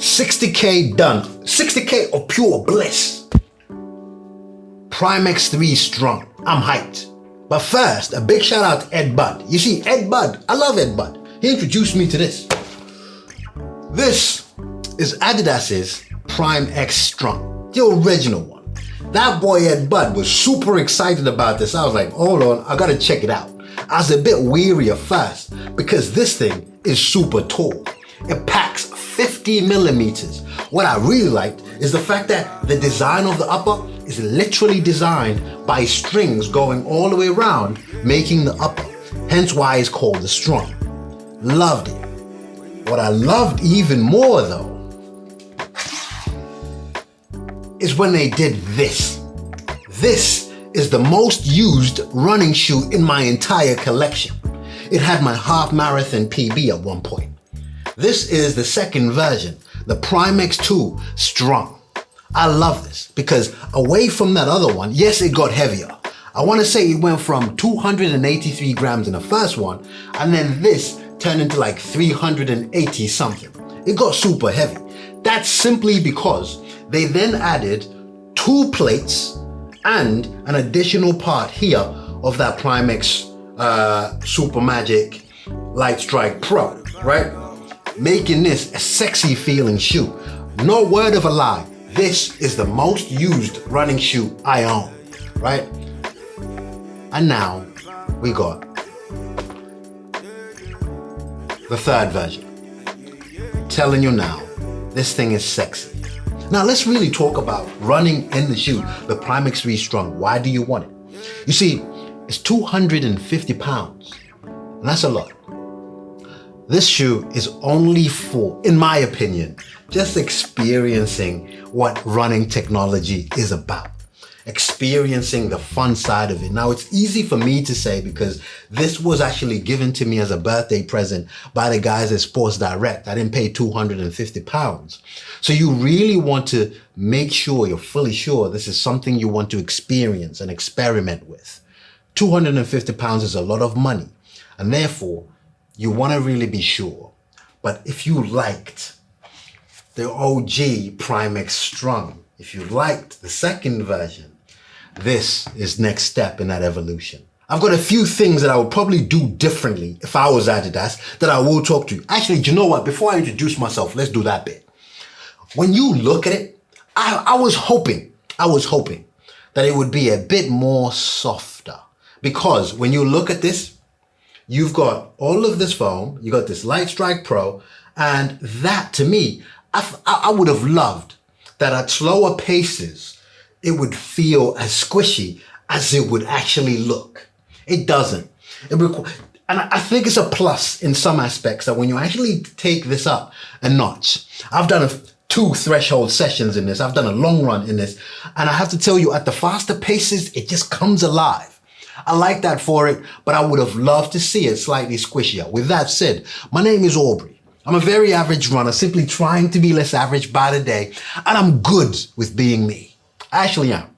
60K done. 60K of pure bliss. Prime X3 Strung. I'm hyped. But first, a big shout out to Ed Bud. You see, Ed Bud, I love Ed Bud. He introduced me to this. This is Adidas's Prime X Strung, the original one. That boy Ed Bud was super excited about this. I was like, hold on, I gotta check it out. I was a bit weary at first because this thing is super tall. It packs 50 millimeters. What I really liked is the fact that the design of the upper is literally designed by strings going all the way around, making the upper. Hence why it's called the Strung. Loved it. What I loved even more though is when they did this. This is the most used running shoe in my entire collection. It had my half marathon PB at one point. This is the second version, the Prime X2 Strung. I love this because away from that other one, yes, it got heavier. I want to say it went from 283 grams in the first one, and then this turned into like 380 something. It got super heavy. That's simply because they then added 2 plates and an additional part here of that Prime X Super Magic Light Strike Pro, right? Making this a sexy feeling shoe. No word of a lie, this is the most used running shoe I own, right? And now we got the third version. I'm telling you now, this thing is sexy. Now let's really talk about running in the shoe, the Prime X3 Strung. Why do you want it? You see, it's 250 pounds, and that's a lot. This shoe is only for, in my opinion, just experiencing what running technology is about. Experiencing the fun side of it. Now it's easy for me to say because this was actually given to me as a birthday present by the guys at Sports Direct. I didn't pay 250 pounds. So you really want to make sure you're fully sure this is something you want to experience and experiment with. 250 pounds is a lot of money, and therefore you want to really be sure. But if you liked the OG Prime X Strung, if you liked the second version, this is next step in that evolution. I've got a few things that I would probably do differently if I was Adidas that I will talk to you. Actually, do you know what? Before I introduce myself, let's do that bit. When you look at it, I was hoping that it would be a bit more softer, because when you look at this, you've got all of this foam, you got this Light Strike Pro, and that to me, I would have loved that at slower paces, it would feel as squishy as it would actually look. It doesn't. And I think it's a plus in some aspects that when you actually take this up a notch, I've done 2 threshold sessions in this, I've done a long run in this, and I have to tell you, at the faster paces, it just comes alive. I like that for it, but I would have loved to see it slightly squishier. With that said, my name is Aubrey. I'm a very average runner, simply trying to be less average by the day, and I'm good with being me. I actually am.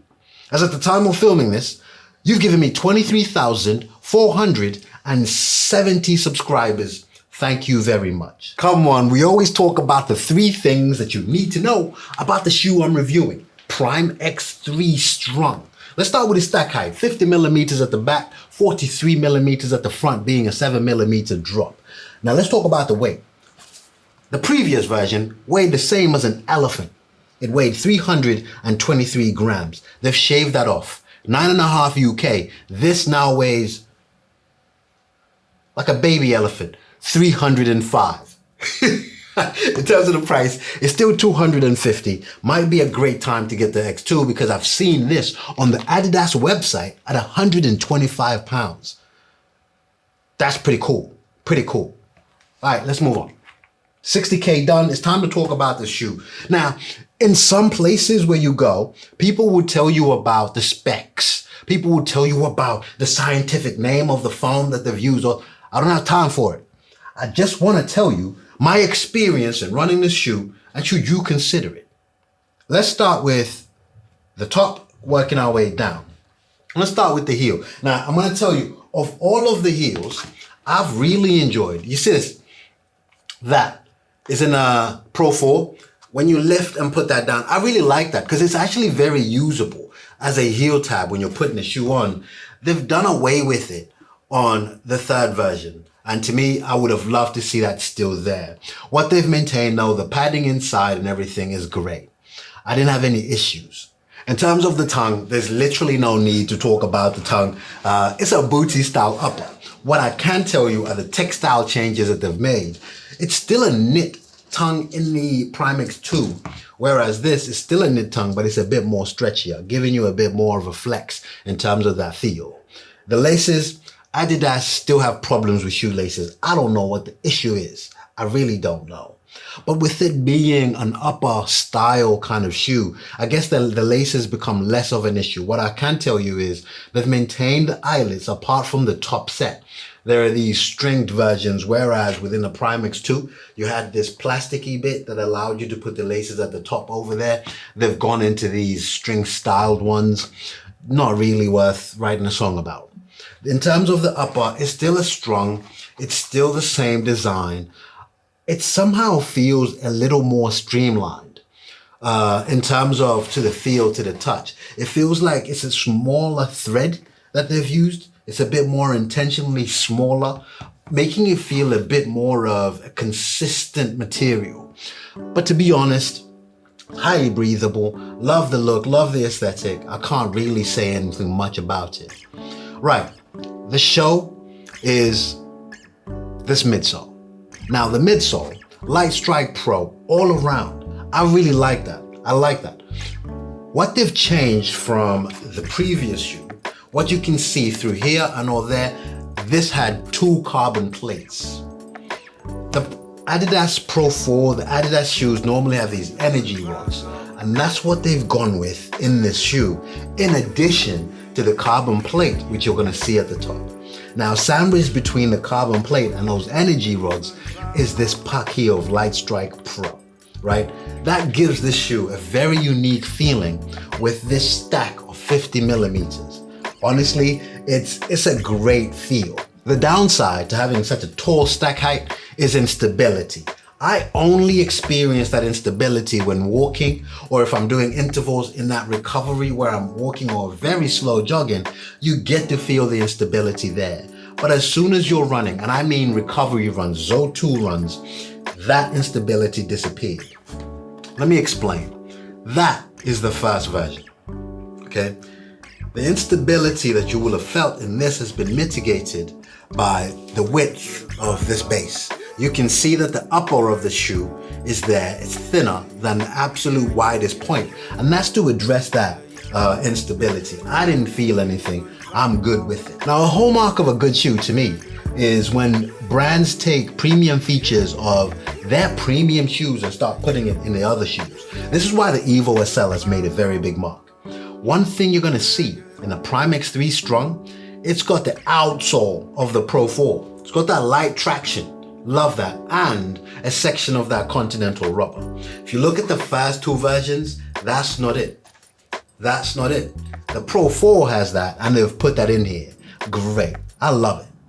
As at the time of filming this, you've given me 23,470 subscribers. Thank you very much. Come on, we always talk about the 3 things that you need to know about the shoe I'm reviewing. Prime X3 Strung. Let's start with the stack height. 50 millimeters at the back, 43 millimeters at the front, being a 7 millimeter drop. Now let's talk about the weight. The previous version weighed the same as an elephant. It weighed 323 grams. They've shaved that off. 9.5 UK. This now weighs like a baby elephant, 305. In terms of the price, it's still 250. Might be a great time to get the X2 because I've seen this on the Adidas website at 125 pounds. That's pretty cool. Pretty cool. All right, let's move on. 60K done. It's time to talk about the shoe. Now, in some places where you go, people will tell you about the specs. People will tell you about the scientific name of the foam that they've used. I don't have time for it. I just want to tell you my experience in running this shoe, and should you consider it. Let's start with the top, working our way down. Let's start with the heel. Now, I'm going to tell you, of all of the heels, I've really enjoyed. You see this? That is in a Pro 4. When you lift and put that down, I really like that because it's actually very usable as a heel tab when you're putting the shoe on. They've done away with it on the third version. And to me, I would have loved to see that still there. What they've maintained though, the padding inside and everything is great. I didn't have any issues. In terms of the tongue, there's literally no need to talk about the tongue. It's a booty style upper. What I can tell you are the textile changes that they've made. It's still a knit tongue in the Prime X2, whereas this is still a knit tongue, but it's a bit more stretchier, giving you a bit more of a flex in terms of that feel. The laces, Adidas still have problems with shoelaces. I don't know what the issue is. I really don't know. But with it being an upper style kind of shoe, I guess the laces become less of an issue. What I can tell you is they've maintained the eyelets apart from the top set. There are these stringed versions, whereas within the Prime X2, you had this plasticky bit that allowed you to put the laces at the top over there. They've gone into these string styled ones. Not really worth writing a song about. In terms of the upper, it's still a strung. It's still the same design. It somehow feels a little more streamlined in terms of to the feel, to the touch. It feels like it's a smaller thread that they've used. It's a bit more intentionally smaller, making it feel a bit more of a consistent material. But to be honest, highly breathable, love the look, love the aesthetic. I can't really say anything much about it. Right, the show is this midsole. Now the midsole, Light Strike Pro, all around. I really like that. I like that. What they've changed from the previous shoe, what you can see through here and all there, this had 2 carbon plates. The Adidas Pro 4, the Adidas shoes normally have these energy rods, and that's what they've gone with in this shoe, in addition to the carbon plate, which you're gonna see at the top. Now, sandwiched between the carbon plate and those energy rods is this pack here of Light Strike Pro, right? That gives this shoe a very unique feeling with this stack of 50 millimeters. Honestly, it's a great feel. The downside to having such a tall stack height is instability. I only experience that instability when walking, or if I'm doing intervals in that recovery where I'm walking or very slow jogging, you get to feel the instability there. But as soon as you're running, and I mean recovery runs, Zone 2 runs, that instability disappeared. Let me explain. That is the first version, okay? The instability that you will have felt in this has been mitigated by the width of this base. You can see that the upper of the shoe is there. It's thinner than the absolute widest point, and that's to address that instability. I didn't feel anything. I'm good with it. Now, a hallmark of a good shoe to me is when brands take premium features of their premium shoes and start putting it in the other shoes. This is why the Evo SL has made a very big mark. One thing you're gonna see in the Prime X3 Strung, it's got the outsole of the Pro 4. It's got that light traction. Love that. And a section of that Continental rubber. If you look at the first 2 versions, that's not it. That's not it. The Pro 4 has that, and they've put that in here. Great. I love it.